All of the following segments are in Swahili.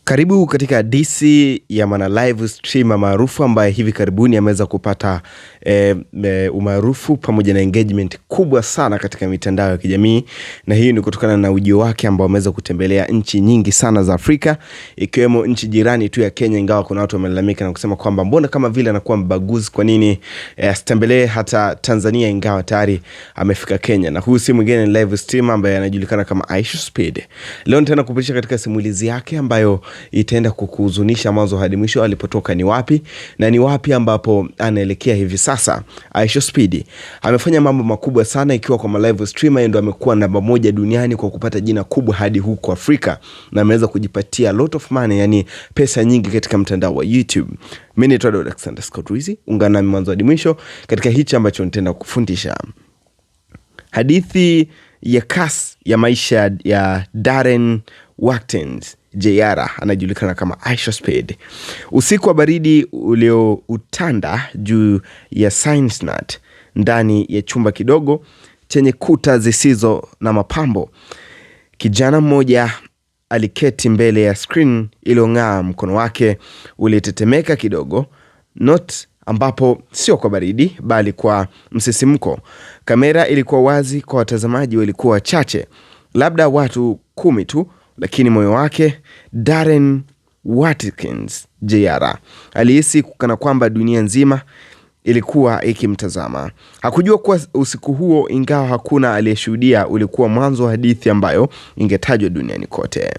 Karibu katika DC ya Mana Live streamer maarufu ambaye hivi karibuni ameweza kupata umaarufu pamoja na engagement kubwa sana katika mitandao ya kijamii, na hii ni kutokana na ujio wake ambao ameweza kutembelea nchi nyingi sana za Afrika, ikiwemo nchi jirani tu ya Kenya, ingawa kuna watu wamelalamika na kusema kwamba mbona kama vile anakuwa mbaguzi, kwa nini asitembelee hata Tanzania ingawa tayari amefika Kenya. Na huyu si mwingine ni live streamer ambaye anajulikana kama Aisha Speed. Leo nitaenda kupitisha katika simulizi yake ambayo itaenda kukuhuzunisha mwanzo hadi mwisho. Alipotoka ni wapi na ni wapi ambapo anaelekea hivi sasa. Aisha Speed amefanya mambo makubwa sana, ikiwa kwa live streamer ndio amekuwa namba moja duniani kwa kupata jina kubwa hadi huko Afrika, na ameweza kujipatia lot of money, yani pesa nyingi katika mtandao wa YouTube. Mimi ni Dr. Alexander Scott Rizzi, ungana nami mwanzo hadi mwisho katika hichi ambacho nitaenda kukufundisha. Hadithi ya kasi ya maisha ya Darren Watkins Jr. anajulikana kama Aisha Speed. Usiku wa baridi ulioutanda juu ya Cincinnati, ndani ya chumba kidogo chenye kuta zisizo na mapambo, kijana mmoja aliketi mbele ya screen iliyong'aa. Mkono wake ulitetemeka kidogo, not ambapo sio kwa baridi bali kwa msisimko. Kamera ilikuwa wazi, kwa watazamaji walikuwa wachache, labda watu 10 tu, lakini moyo wake Darren Watkins Jr. alihisi kana kwamba dunia nzima ilikuwa ikimtazama. Hakujua kuwa usiku huo, ingawa hakuna aliyeshuhudia, ulikuwa mwanzo wa hadithi ambayo ingetajwa duniani kote.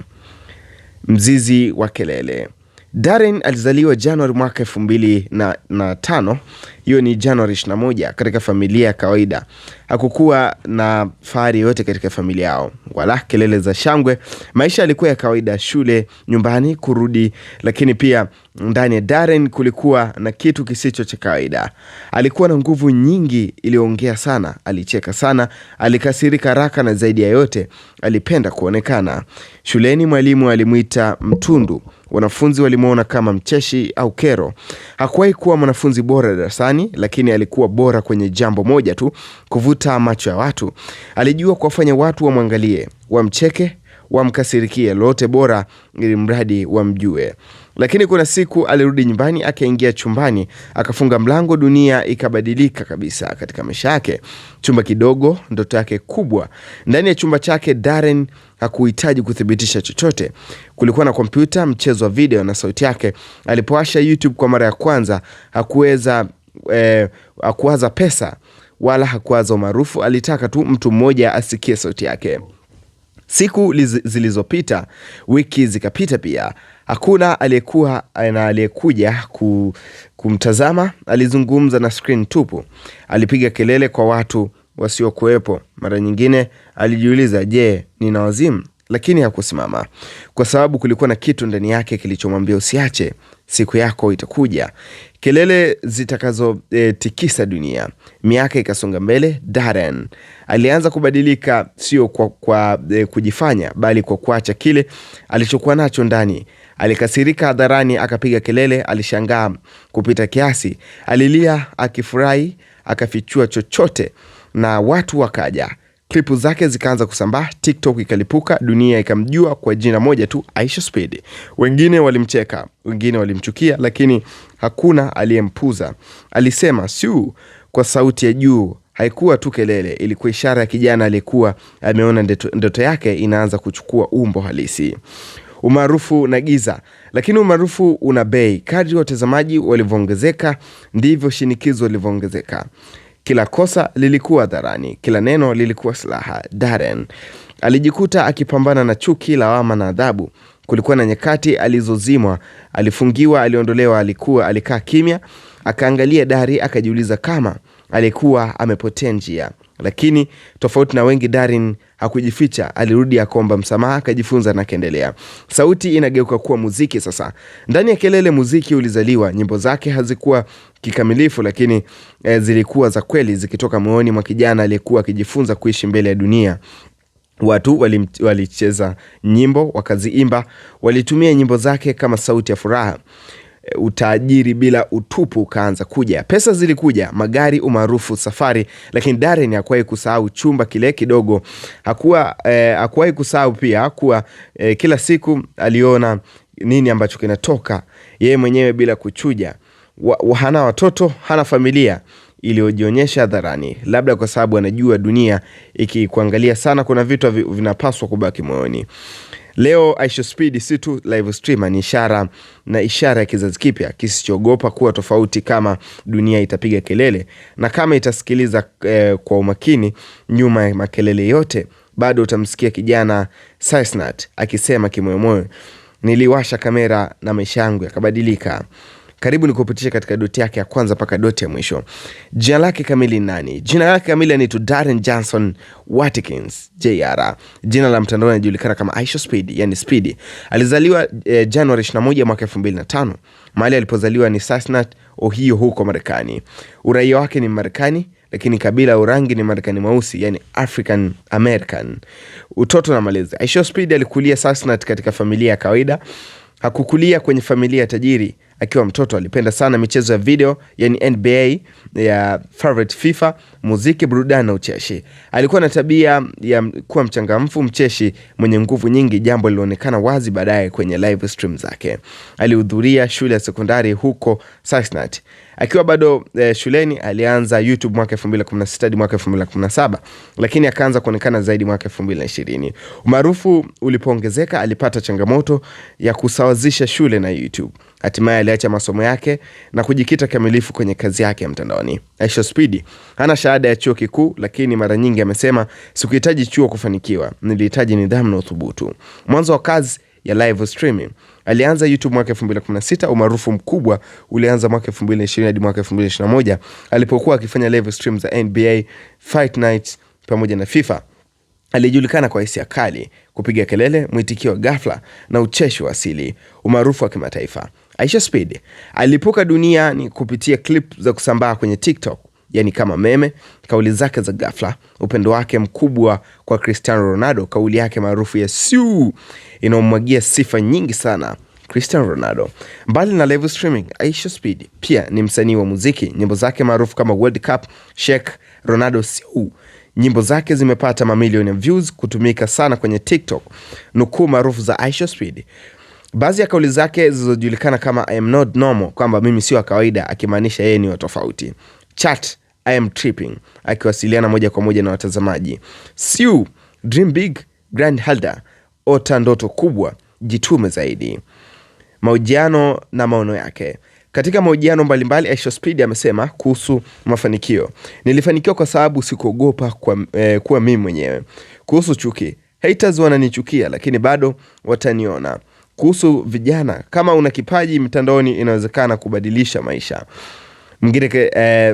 Mzizi wa kelele. Darren alizaliwa Januari mwaka 2005. Hiyo ni Januari 21, katika familia ya kawaida. Hakukuwa na fahari yote katika familia yao, wala kelele za shangwe. Maisha yalikuwa ya kawaida, shule, nyumbani, kurudi. Lakini pia ndani ya Darren kulikuwa na kitu kisicho cha kawaida. Alikuwa na nguvu nyingi, iliongea sana, alicheka sana, alikasirika haraka, na zaidi ya yote alipenda kuonekana. Shuleni mwalimu alimuita mtundu. Wanafunzi walimuona kama mcheshi au kero. Hakuwahi kuwa mwanafunzi bora darasani, lakini alikuwa bora kwenye jambo moja tu: kuvuta macho ya watu. Alijua kuwafanya watu wamwangalie, wamcheke, wamkasirikie, lote bora ili mradi wamjue. Lakini kuna siku alirudi nyumbani, akaingia chumbani, akafunga mlango. Dunia ikabadilika kabisa katika maisha yake. Chumba kidogo, ndoto yake kubwa. Ndani ya chumba chake Darren hakuhitaji kuthibitisha chochote. Kulikuwa na kompyuta, mchezo wa video na sauti yake. Alipowasha YouTube kwa mara ya kwanza, hakuwaza pesa wala hakuwaza umaarufu. Alitaka tu mtu mmoja asikie sauti yake. Siku zilizopita, wiki zikapita pia. Hakuna aliyekuja kumtazama. Alizungumza na screen tupu. Alipiga kelele kwa watu wasiokuwepo. Mara nyingine alijiuliza, je, nina wazimu? Lakini hakusimama, kwa sababu kulikuwa na kitu ndani yake kilichomwambia usiache, siku yako itakuja. Kelele zitakazo tikisa dunia. Miaka ikasonga mbele. Darren alianza kubadilika, sio kwa kujifanya, bali kwa kuacha kile alichokuwa nacho ndani. Alikasirika hadharani, akapiga kelele, alishangaa kupita kiasi, alilia, akifurahi, akafichua chochote, na watu wakaja. Klipu zake zikaanza kusambaa, TikTok ikalipuka, dunia ikamjua kwa jina moja tu, Aisha Speed. Wengine walimcheka, wengine walimchukia, lakini hakuna aliyempuza. Alisema siu kwa sauti ya juu. Haikuwa tu kelele, ilikuwa ishara ya kijana aliyekuwa ameona ndoto yake inaanza kuchukua umbo halisi. Umaarufu na giza. Lakini umaarufu una bei. Kadri watazamaji walivyoongezeka, ndivyo shinikizo lilivyoongezeka. Kila kosa lilikuwa hadharani, kila neno lilikuwa silaha. Darren alijikuta akipambana na chuki, lawama na adhabu. Kulikuwa na nyakati alizozimwa, alifungiwa, aliondolewa. Alikaa kimya, akaangalia dari, akajiuliza kama alikuwa amepotea njia. Lakini tofauti na wengi, Darren hakujificha. Alirudi, akaomba msamaha, akajifunza na kaendelea. Sauti inageuka kuwa muziki sasa. Ndani ya kelele, muziki ulizaliwa. Nyimbo zake hazikuwa kikamilifu, lakini zilikuwa za kweli, zikitoka moyoni mwa kijana aliyekuwa akijifunza kuishi mbele ya dunia. Watu walicheza nyimbo, wakaziimba, walitumia nyimbo zake kama sauti ya furaha. Utajiri bila utupu ukaanza kuja. Pesa zilikuja, magari, umaarufu, safari. Lakini Darren hakuwahi kusahau chumba kile kidogo. Hakuwahi kusahau pia kuwa kila siku aliona nini ambacho kinatoka yeye mwenyewe bila kuchuja. Hana watoto, hana familia iliyojionyesha hadharani, labda kwa sababu anajua dunia ikikuangalia sana, kuna vitu vinapaswa kubaki moyoni. Leo Aisha Speed si tu live streamer, ni ishara ya kizazi kipya kisichogopa kuwa tofauti. Kama dunia itapiga kelele na kama itasikiliza kwa umakini, nyuma ya makelele yote bado utamsikia kijana Saisnat akisema kimoyomoyo, niliwasha kamera na maisha yangu yakabadilika. Karibu nikupitishe katika doti yake ya kwanza mpaka doti ya mwisho. Jina lake kamili nani? Jina lake kamili ni Darren Johnson Watkins Jr. Jina la mtandaoni linajulikana kama Aisha Speed, yani Speedy. Alizaliwa Januari 21 mwaka 2005. Mahali alipozaliwa ni Cincinnati, Ohio huko Marekani. Uraia wake ni Marekani, lakini kabila au rangi ni Marekani mweusi, yani African American. Utoto na malezi. Aisha Speed alikulia Cincinnati katika familia ya kawaida. Hakukulia kwenye familia tajiri. Akiwa mtoto alipenda sana michezo ya video, yani NBA, ya favorite FIFA, muziki, burudani na ucheshi. Alikuwa na tabia ya kuwa mchangamfu, mcheshi, mwenye nguvu nyingi, jambo lilionekana wazi baadaye kwenye live stream zake. Alihudhuria shule ya sekondari huko Cincinnati. Akiwa bado shuleni alianza YouTube mwaka 2016 hadi mwaka 2017, lakini akaanza kuonekana zaidi mwaka 2020. Umaarufu ulipoongezeka alipata changamoto ya kusawazisha shule na YouTube. Hatimaye aliacha masomo yake na kujikita kamilifu kwenye kazi yake ya mtandaoni. Aisha Speed hana shahada ya chuo kikuu, lakini mara nyingi amesema, sikuhitaji chuo kufanikiwa, nilihitaji nidhamu na uthubutu. Mwanzo wa kazi ya live streaming. Alianza YouTube mwaka 2016. Umaarufu mkubwa ulianza mwaka 2020 hadi mwaka 2021 alipokuwa akifanya live stream za NBA, Fight Nights pamoja na FIFA. Alijulikana kwa hisia kali, kupiga kelele, mwitikio ghafla na ucheshi wa asili. Umaarufu wa kimataifa. Aisha Speed alipuka duniani kupitia clip za kusambaa kwenye TikTok, yani kama meme, kauli zake za ghafla, upendo wake mkubwa kwa Cristiano Ronaldo, kauli yake maarufu ya siu inaomwagia sifa nyingi sana Cristiano Ronaldo. Mbali na live streaming, Aisha Speed pia ni msanii wa muziki. Nyimbo zake maarufu kama World Cup, Shake, Ronaldo Siu, nyimbo zake zimepata mamilioni ya views, kutumika sana kwenye TikTok. Nukuu maarufu za Aisha Speed. Baadhi ya kauli zake zilizojulikana kama I am not normal, kwamba mimi sio wa kawaida, akimaanisha yeye ni wa tofauti. Chat, I am tripping, akiwasiliana moja kwa moja na watazamaji. Siu, dream big, grand halda, ota ndoto kubwa, jitume zaidi. Mahojiano na maono yake. Katika mahojiano mbalimbali, Aisha Speed amesema kuhusu mafanikio, nilifanikiwa kwa sababu sikuogopa kuwa mimi mwenyewe. Kuhusu chuki, haters wananichukia lakini bado wataniona. Kuhusu vijana, kama una kipaji mtandaoni inawezekana kubadilisha maisha.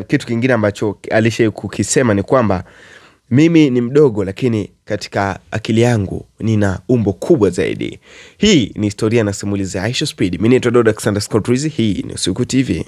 Kitu kingine ambacho alisha kukisema ni kwamba mimi ni mdogo lakini katika akili yangu nina umbo kubwa zaidi. Hii ni historia na simulizi ya Aisha Speed. Mimi ni Alexander Scott Rizzi. Hii ni Usiku TV.